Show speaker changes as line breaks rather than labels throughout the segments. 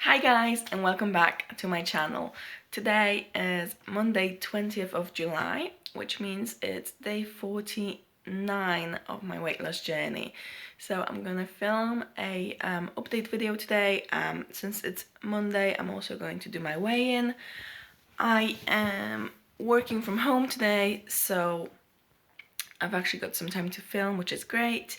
Hi guys, and welcome back to my channel. Today is Monday 20th of July, which means it's day 49 of my weight loss journey. So I'm gonna film a update video today. Since it's Monday, I'm also going to do my weigh-in. I am working from home today, so I've actually got some time to film, which is great.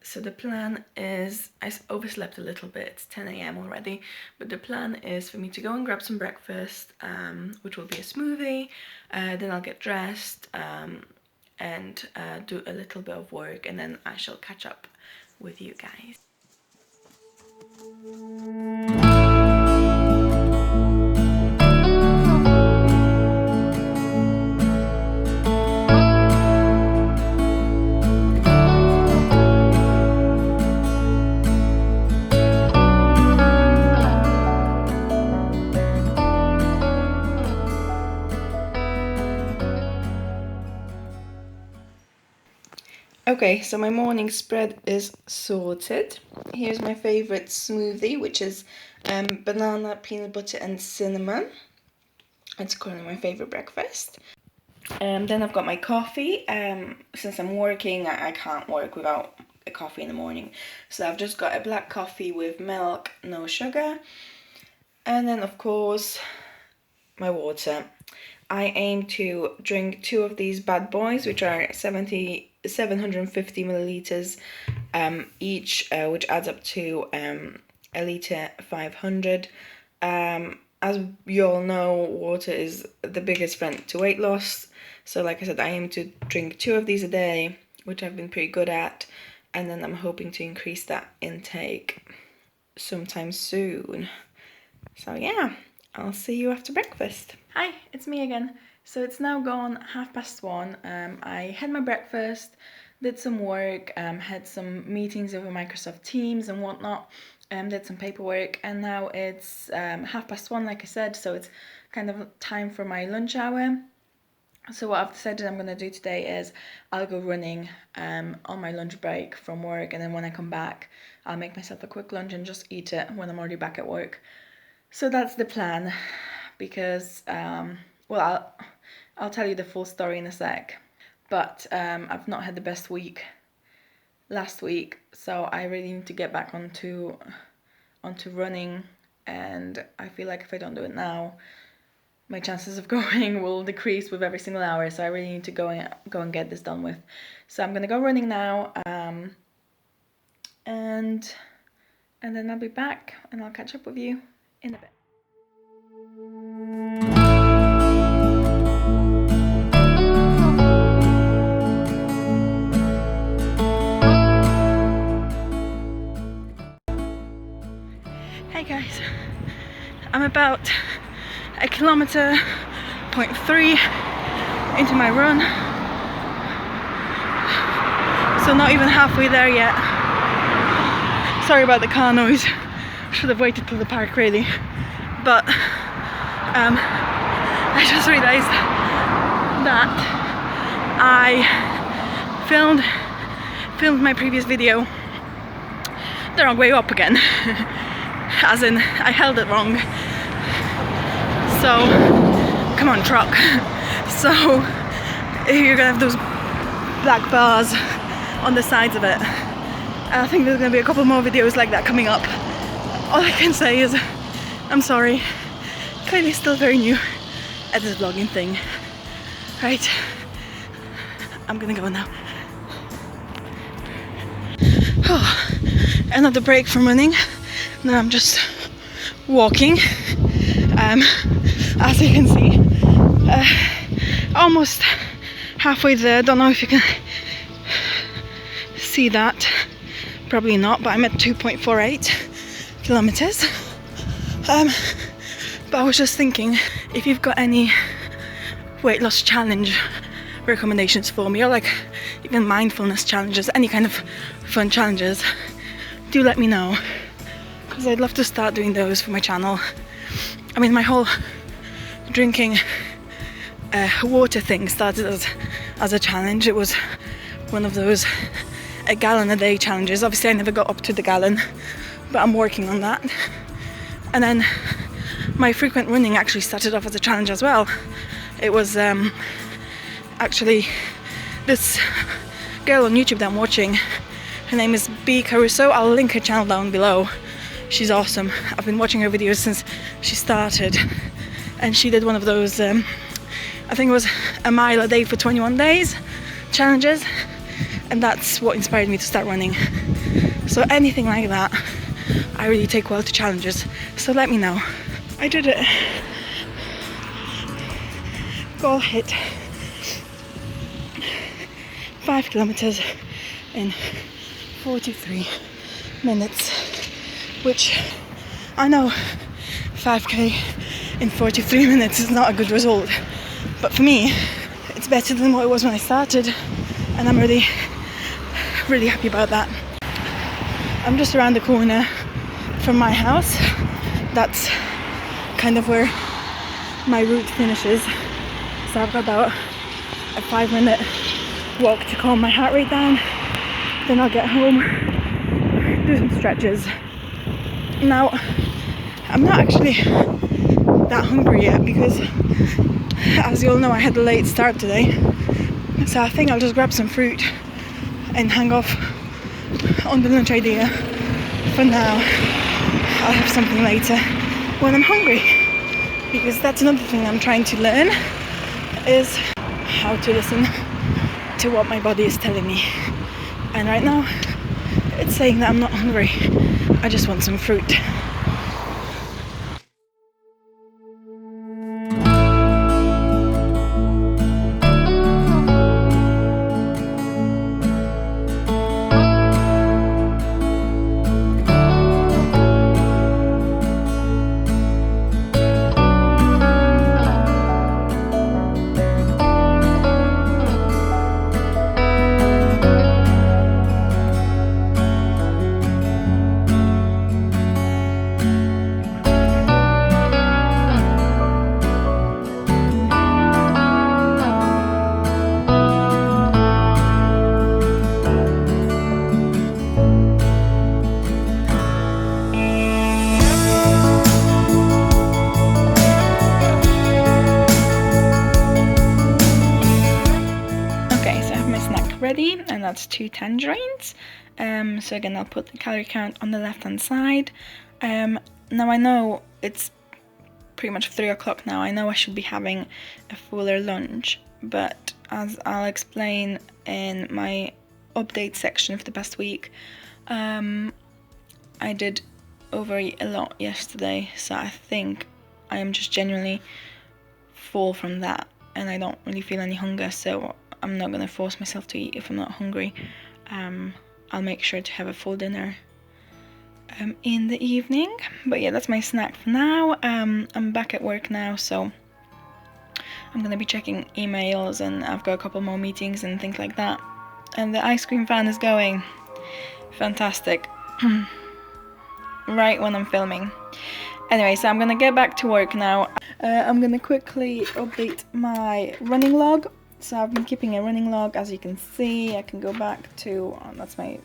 So the plan is, I overslept a little bit, it's 10 a.m. already, but the plan is for me to go and grab some breakfast, which will be a smoothie, then I'll get dressed and do a little bit of work, and then I shall catch up with you guys. Okay, so my morning spread is sorted. Here's my favorite smoothie, which is banana, peanut butter and cinnamon. It's currently my favorite breakfast. Then I've got my coffee. Since I'm working, I can't work without a coffee in the morning. So I've just got a black coffee with milk, no sugar. And then, of course, my water. I aim to drink 2 of these bad boys, which are 750 milliliters each, which adds up to a litre 500. As you all know, water is the biggest friend to weight loss. So like I said, I aim to drink 2 of these a day, which I've been pretty good at. And then I'm hoping to increase that intake sometime soon. So yeah, I'll see you after breakfast. Hi, it's me again. So it's now gone 1:30. I had my breakfast, did some work, had some meetings over Microsoft Teams and whatnot, did some paperwork, and now it's 1:30, like I said, so it's kind of time for my lunch hour. So what I've decided I'm going to do today is I'll go running on my lunch break from work, and then when I come back, I'll make myself a quick lunch and just eat it when I'm already back at work. So that's the plan, because, well, I'll tell you the full story in a sec, but I've not had the best week last week, so I really need to get back onto running, and I feel like if I don't do it now, my chances of going will decrease with every single hour, so I really need to go and get this done with. So I'm gonna go running now, and then I'll be back and I'll catch up with you in a bit. Hey guys, I'm about 1.3 kilometers into my run, so not even halfway there yet. Sorry about the car noise, should have waited till the park really, but I just realized that I filmed my previous video the wrong way up again. As in, I held it wrong. So, come on truck. So, you're gonna have those black bars on the sides of it. I think there's gonna be a couple more videos like that coming up. All I can say is, I'm sorry. Clearly still very new at this vlogging thing. Right, I'm gonna go now. Oh, another break from running. Now I'm just walking, as you can see, almost halfway there. Don't know if you can see that, probably not, but I'm at 2.48 kilometers. But I was just thinking, if you've got any weight loss challenge recommendations for me, or like even mindfulness challenges, any kind of fun challenges, do let me know, because I'd love to start doing those for my channel. I mean, my whole drinking water thing started as a challenge. It was one of those a gallon a day challenges. Obviously I never got up to the gallon, but I'm working on that. And then my frequent running actually started off as a challenge as well. It was actually this girl on YouTube that I'm watching. Her name is B Caruso. I'll link her channel down below. She's awesome. I've been watching her videos since she started, and she did one of those I think it was a mile a day for 21 days challenges, and that's what inspired me to start running. So anything like that, I really take well to challenges, so let me know. I did it. Goal hit. 5 kilometers in 43 minutes, which I know 5k in 43 minutes is not a good result, but for me it's better than what it was when I started, and I'm really happy about that. I'm just around the corner from my house. That's kind of where my route finishes, so I've got about a 5-minute walk to calm my heart rate down. Then I'll get home, do some stretches. Now, I'm not actually that hungry yet because, as you all know, I had a late start today, so I think I'll just grab some fruit and hang off on the lunch idea for now. I'll have something later when I'm hungry, because that's another thing I'm trying to learn, is how to listen to what my body is telling me. And right now it's saying that I'm not hungry, I just want some fruit. Ready, and that's 2 tangerines. So again, I'll put the calorie count on the left hand side. Now I know it's pretty much 3 o'clock now. I know I should be having a fuller lunch, but as I'll explain in my update section for the past week, I did overeat a lot yesterday, so I think I am just genuinely full from that, and I don't really feel any hunger, so I'm not gonna force myself to eat if I'm not hungry. I'll make sure to have a full dinner in the evening. But yeah, that's my snack for now. I'm back at work now, so I'm gonna be checking emails, and I've got a couple more meetings and things like that. And the ice cream fan is going. Fantastic. Right when I'm filming. Anyway, so I'm gonna get back to work now. I'm gonna quickly update my running log. So I've been keeping a running log, as you can see. I can go back to, that's my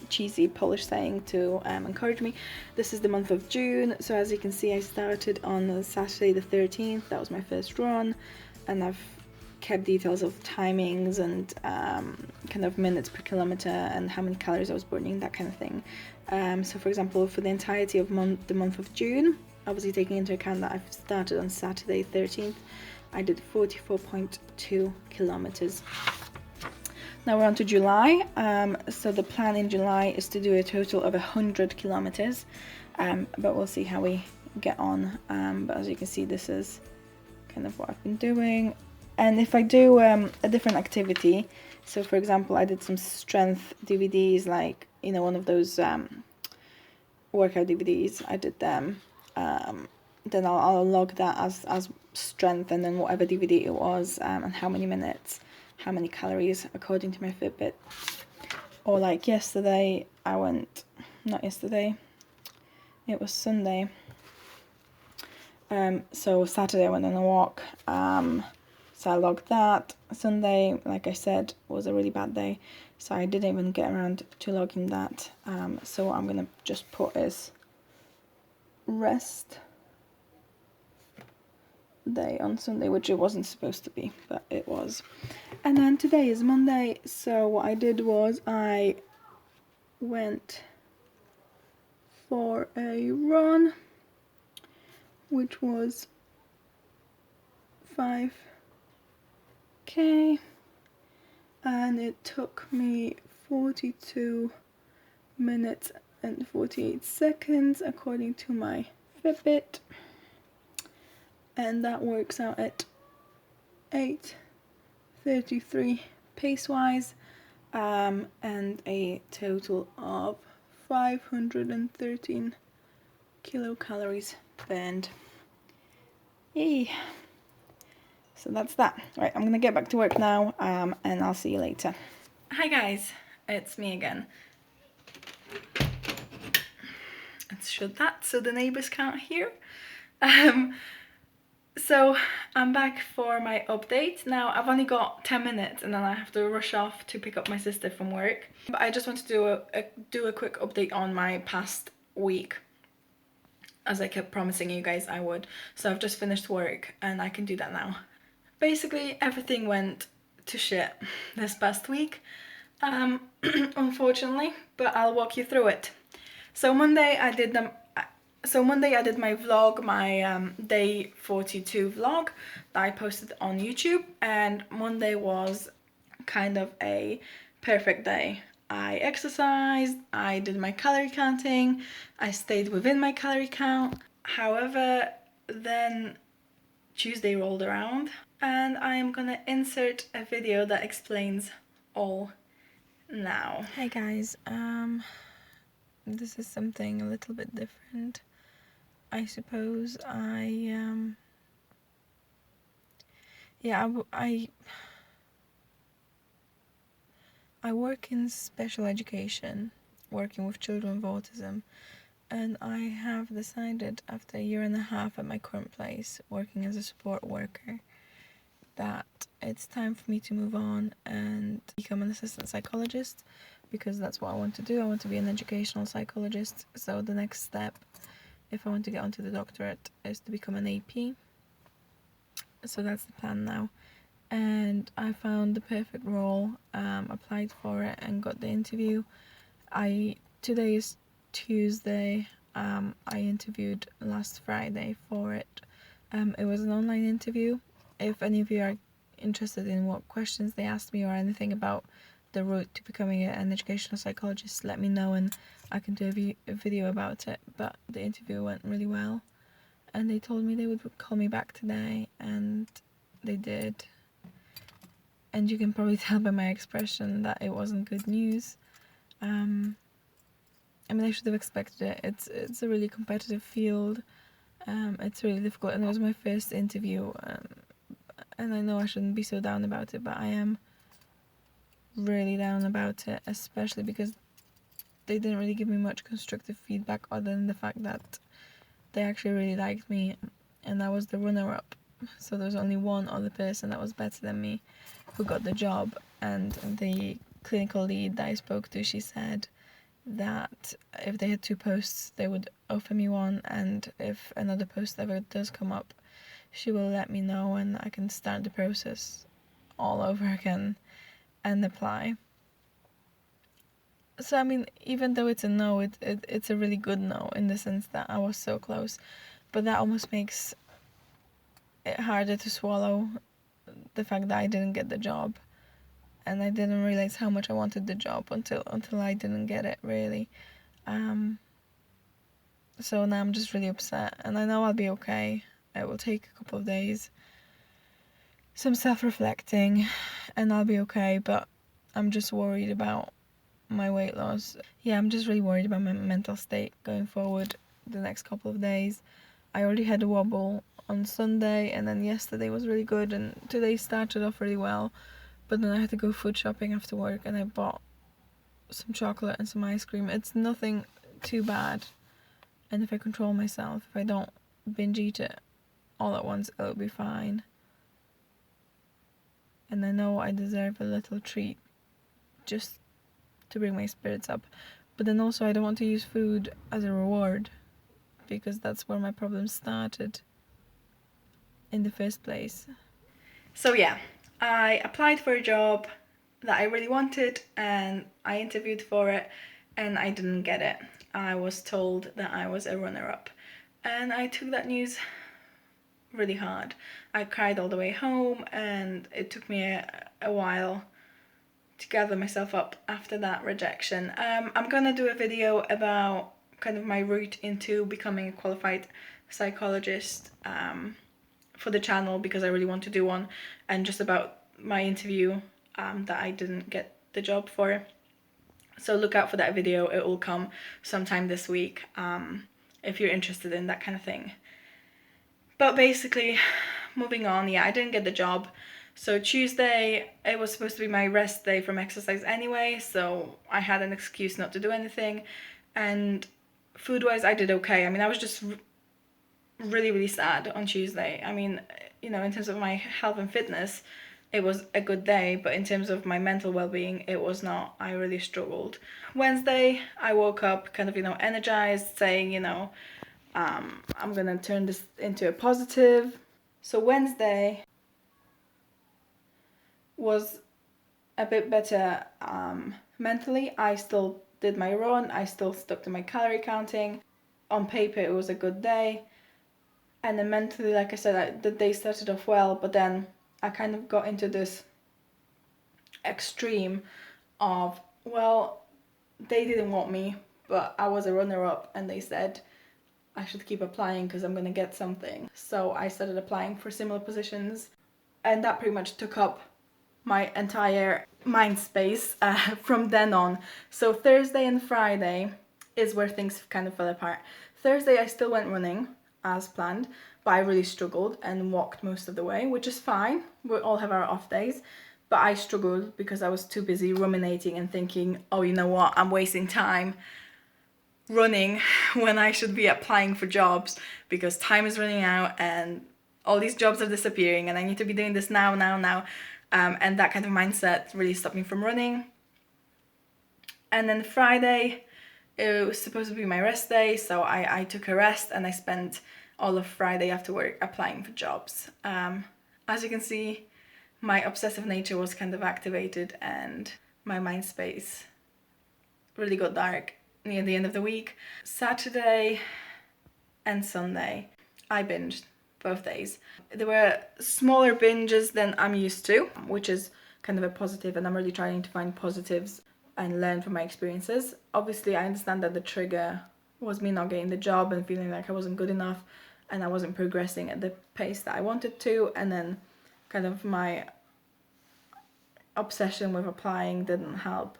cheesy Polish saying to encourage me. This is the month of June, so as you can see I started on Saturday the 13th, that was my first run, and I've kept details of timings and kind of minutes per kilometer and how many calories I was burning, that kind of thing. So for example, for the entirety of the month of June, obviously taking into account that I've started on Saturday 13th, I did 44.2 kilometers. Now we're on to July. So the plan in July is to do a total of 100 kilometers, but we'll see how we get on. But as you can see, this is kind of what I've been doing. And if I do a different activity, so for example, I did some strength DVDs, like, you know, one of those workout DVDs, I did them. Then I'll log that as strength, and then whatever DVD it was, and how many minutes, how many calories according to my Fitbit. Or like yesterday, not yesterday, it was Sunday. So Saturday I went on a walk, so I logged that. Sunday, like I said, was a really bad day, so I didn't even get around to logging that. So I'm gonna just put as rest day on Sunday, which it wasn't supposed to be, but it was. And then today is Monday, so what I did was I went for a run, which was 5k, and it took me 42 minutes and 48 seconds according to my Fitbit, and that works out at 8:33 pace wise, and a total of 513 kilocalories burned. Yay! So that's that. Right, I'm gonna get back to work now, and I'll see you later. Hi guys, it's me again. Let's shut that so the neighbors can't hear. So I'm back for my update. Now I've only got 10 minutes and then I have to rush off to pick up my sister from work. But I just want to do a quick update on my past week, as I kept promising you guys I would. So I've just finished work and I can do that now. Basically everything went to shit this past week, unfortunately, but I'll walk you through it. So Monday I did my vlog, my day 42 vlog that I posted on YouTube, and Monday was kind of a perfect day. I exercised, I did my calorie counting, I stayed within my calorie count. However, then Tuesday rolled around and I am gonna insert a video that explains all now. Hey guys, this is something a little bit different. I suppose I work in special education, working with children with autism, and I have decided after a year and a half at my current place, working as a support worker, that it's time for me to move on and become an assistant psychologist, because that's what I want to do. I want to be an educational psychologist. So the next step, if I want to get onto the doctorate, is to become an AP. So that's the plan now. And I found the perfect role, applied for it and got the interview. Today is Tuesday. I interviewed last Friday for it. It was an online interview. If any of you are interested in what questions they asked me or anything about the route to becoming an educational psychologist, let me know and I can do a video about it. But the interview went really well and they told me they would call me back today, and they did. And you can probably tell by my expression that it wasn't good news. I mean, I should have expected it. It's a really competitive field. It's really difficult, and it was my first interview. And I know I shouldn't be so down about it, but I am really down about it, especially because they didn't really give me much constructive feedback other than the fact that they actually really liked me, and I was the runner-up. So there's only one other person that was better than me who got the job, and the clinical lead that I spoke to, she said that if they had 2 posts they would offer me one, and if another post ever does come up she will let me know and I can start the process all over again and apply. So I mean, even though it's a no, it's a really good no in the sense that I was so close, but that almost makes it harder to swallow, the fact that I didn't get the job, and I didn't realize how much I wanted the job until I didn't get it, really. So now I'm just really upset, and I know I'll be okay. It will take a couple of days, some self-reflecting, and I'll be okay, but I'm just worried about my weight loss. Yeah, I'm just really worried about my mental state going forward the next couple of days. I already had a wobble on Sunday, and then yesterday was really good, and today started off really well, but then I had to go food shopping after work and I bought some chocolate and some ice cream. It's nothing too bad, and if I control myself, if I don't binge eat it all at once, it'll be fine. And I know I deserve a little treat just to bring my spirits up, but then also I don't want to use food as a reward because that's where my problem started in the first place. So yeah, I applied for a job that I really wanted and I interviewed for it and I didn't get it. I was told that I was a runner-up and I took that news really hard. I cried all the way home and it took me a while to gather myself up after that rejection. I'm gonna do a video about kind of my route into becoming a qualified psychologist for the channel because I really want to do one, and just about my interview that I didn't get the job for. So look out for that video, it will come sometime this week if you're interested in that kind of thing. But basically, moving on, yeah, I didn't get the job. So Tuesday, it was supposed to be my rest day from exercise anyway, so I had an excuse not to do anything. And food-wise, I did okay. I mean, I was just really, really sad on Tuesday. I mean, you know, in terms of my health and fitness, it was a good day, but in terms of my mental well-being, it was not. I really struggled. Wednesday, I woke up kind of, you know, energized, saying, you know, I'm gonna turn this into a positive. So Wednesday was a bit better mentally. I still did my run, I still stuck to my calorie counting. On paper it was a good day, and then mentally, like I said, the day started off well, but then I kind of got into this extreme of, well, they didn't want me, but I was a runner-up and they said I should keep applying because I'm gonna get something. So I started applying for similar positions, and that pretty much took up my entire mind space from then on. So Thursday and Friday is where things kind of fell apart. Thursday I still went running as planned, but I really struggled and walked most of the way, which is fine. We all have our off days. But I struggled because I was too busy ruminating and thinking, oh, you know what, I'm wasting time running when I should be applying for jobs because time is running out and all these jobs are disappearing and I need to be doing this now. And that kind of mindset really stopped me from running. And then Friday, it was supposed to be my rest day, so I took a rest and I spent all of Friday after work applying for jobs. As you can see, my obsessive nature was kind of activated and my mind space really got dark near the end of the week. Saturday and Sunday, I binged both days. There were smaller binges than I'm used to, which is kind of a positive, and I'm really trying to find positives and learn from my experiences. Obviously, I understand that the trigger was me not getting the job and feeling like I wasn't good enough and I wasn't progressing at the pace that I wanted to, and then kind of my obsession with applying didn't help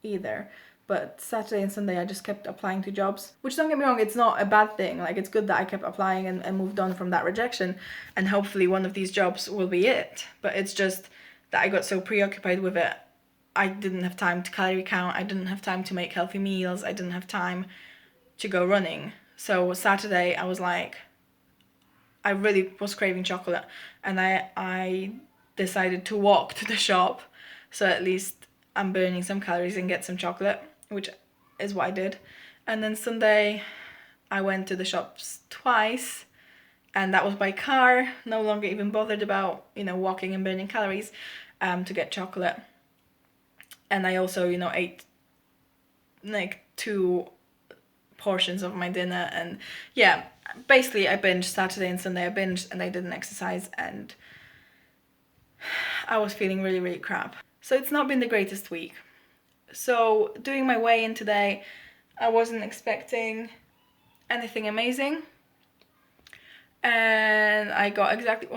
either. But Saturday and Sunday I just kept applying to jobs, which, don't get me wrong, it's not a bad thing. Like, it's good that I kept applying and moved on from that rejection, and hopefully one of these jobs will be it. But it's just that I got so preoccupied with it, I didn't have time to calorie count, I didn't have time to make healthy meals, I didn't have time to go running. So Saturday I was like, I really was craving chocolate, and I decided to walk to the shop, so at least I'm burning some calories and get some chocolate, which is what I did. And then Sunday I went to the shops twice, and that was by car, no longer even bothered about, you know, walking and burning calories to get chocolate. And I also, you know, ate like 2 portions of my dinner, and yeah, basically I binged Saturday and Sunday. I binged and I didn't exercise, and I was feeling really, really crap. So it's not been the greatest week. So doing my weigh-in today, I wasn't expecting anything amazing, and I got exactly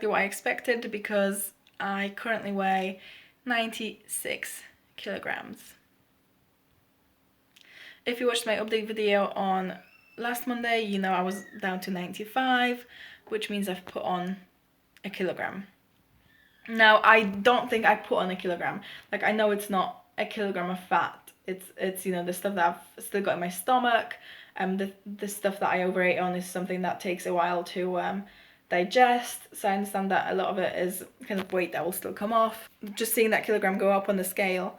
what I expected, because I currently weigh 96 kilograms. If you watched my update video on last Monday, you know I was down to 95, which means I've put on a kilogram. Now, I don't think I put on a kilogram. Like, I know it's not a kilogram of fat. It's you know, the stuff that I've still got in my stomach. The stuff that I overate on is something that takes a while to digest. So I understand that a lot of it is kind of weight that will still come off. Just seeing that kilogram go up on the scale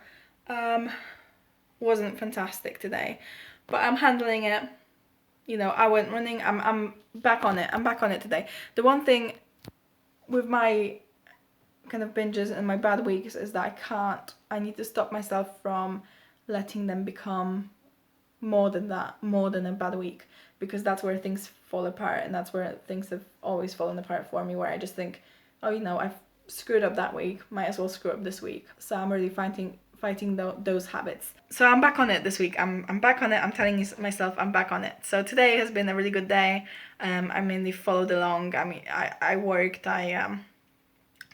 wasn't fantastic today, but I'm handling it. you know, I went running. I'm back on it. I'm back on it today. The one thing with my kind of binges and my bad weeks is that I need to stop myself from letting them become more than that, more than a bad week, because that's where things fall apart, and that's where things have always fallen apart for me, where I just think, oh, you know, I've screwed up that week, might as well screw up this week. So I'm really fighting those habits. So I'm back on it this week. I'm back on it. I'm telling myself I'm back on it. So today has been a really good day. I mainly followed along. I mean, I worked. I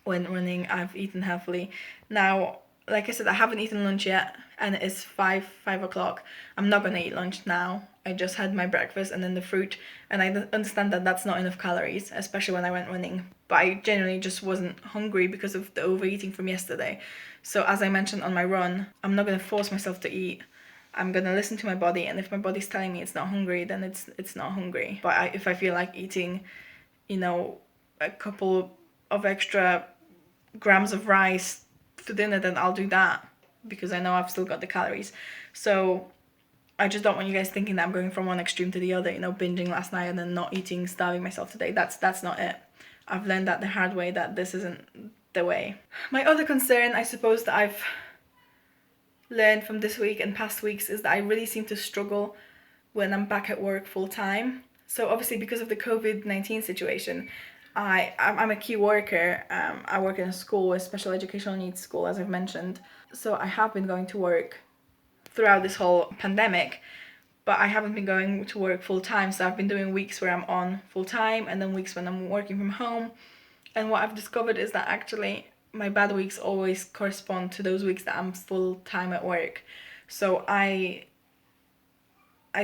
went running. I've eaten healthily. Now, like I said, I haven't eaten lunch yet, and it is 5 o'clock. I'm not gonna eat lunch now. I just had my breakfast and then the fruit, and I understand that that's not enough calories, especially when I went running. But I genuinely just wasn't hungry because of the overeating from yesterday. So as I mentioned on my run, I'm not gonna force myself to eat. I'm gonna listen to my body, and if my body's telling me it's not hungry, then it's not hungry. But if I feel like eating, you know, a couple of extra grams of rice for dinner, then I'll do that because I know I've still got the calories. So I just don't want you guys thinking that I'm going from one extreme to the other, you know, binging last night and then not eating, starving myself today. That's not it. I've learned that the hard way, that this isn't the way. My other concern, I suppose, that I've learned from this week and past weeks is that I really seem to struggle when I'm back at work full time. So obviously because of the COVID-19 situation, I'm a key worker. I work in a school, a special educational needs school, as I've mentioned. So I have been going to work throughout this whole pandemic, but I haven't been going to work full time. So I've been doing weeks where I'm on full time and then weeks when I'm working from home. And what I've discovered is that actually my bad weeks always correspond to those weeks that I'm full time at work. So I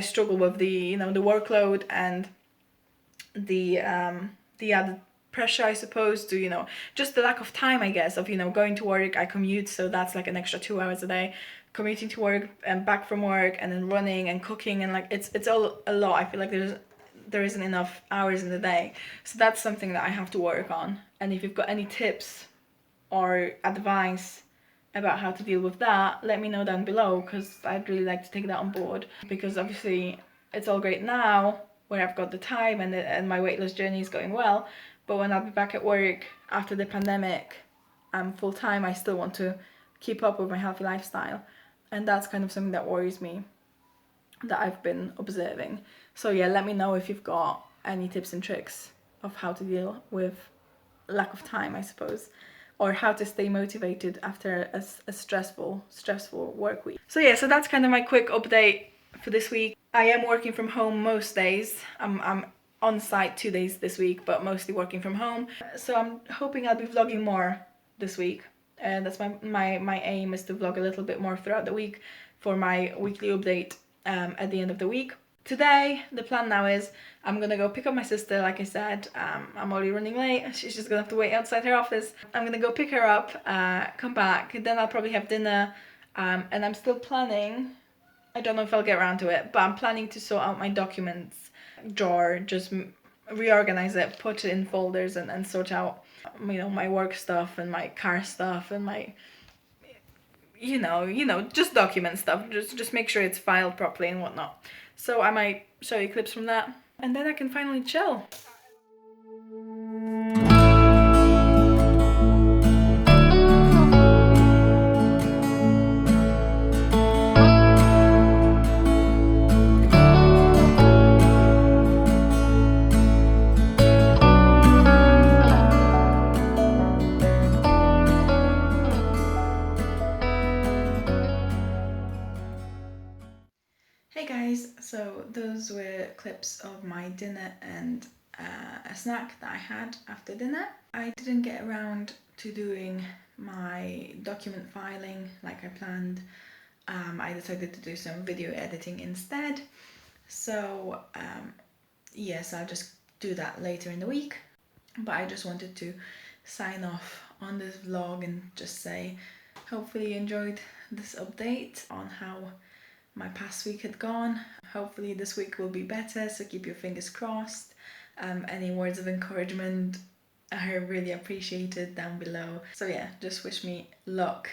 struggle with the, you know, the workload and the added pressure, I suppose, to, you know, just the lack of time, I guess, of, you know, going to work. I commute, so that's like an extra 2 hours a day, commuting to work and back from work, and then running and cooking, and like it's all a lot. I feel like there isn't enough hours in the day. So that's something that I have to work on. And if you've got any tips or advice about how to deal with that, let me know down below, because I'd really like to take that on board. Because obviously it's all great now where I've got the time and my weight loss journey is going well, but when I'll be back at work after the pandemic, full time, I still want to keep up with my healthy lifestyle, and that's kind of something that worries me, that I've been observing. So yeah, let me know if you've got any tips and tricks of how to deal with lack of time, I suppose, or how to stay motivated after a stressful work week. So yeah, so that's kind of my quick update for this week. I am working from home most days. I'm on site 2 days this week, but mostly working from home. So I'm hoping I'll be vlogging more this week. And that's my aim, is to vlog a little bit more throughout the week for my weekly update at the end of the week. Today, the plan now is I'm gonna go pick up my sister, like I said. I'm already running late. She's just gonna have to wait outside her office. I'm gonna go pick her up, come back, then I'll probably have dinner. And I'm still planning, I don't know if I'll get around to it, but I'm planning to sort out my documents drawer, just reorganize it, put it in folders, and sort out, you know, my work stuff and my car stuff and my, you know, just document stuff. Just make sure it's filed properly and whatnot. So I might show you clips from that, and then I can finally chill. Hey guys, so those were clips of my dinner and a snack that I had after dinner. I didn't get around to doing my document filing like I planned. I decided to do some video editing instead. So yes, I'll just do that later in the week. But I just wanted to sign off on this vlog and just say, hopefully you enjoyed this update on how my past week had gone. Hopefully this week will be better, so keep your fingers crossed. Any words of encouragement are really appreciated down below. So yeah, just wish me luck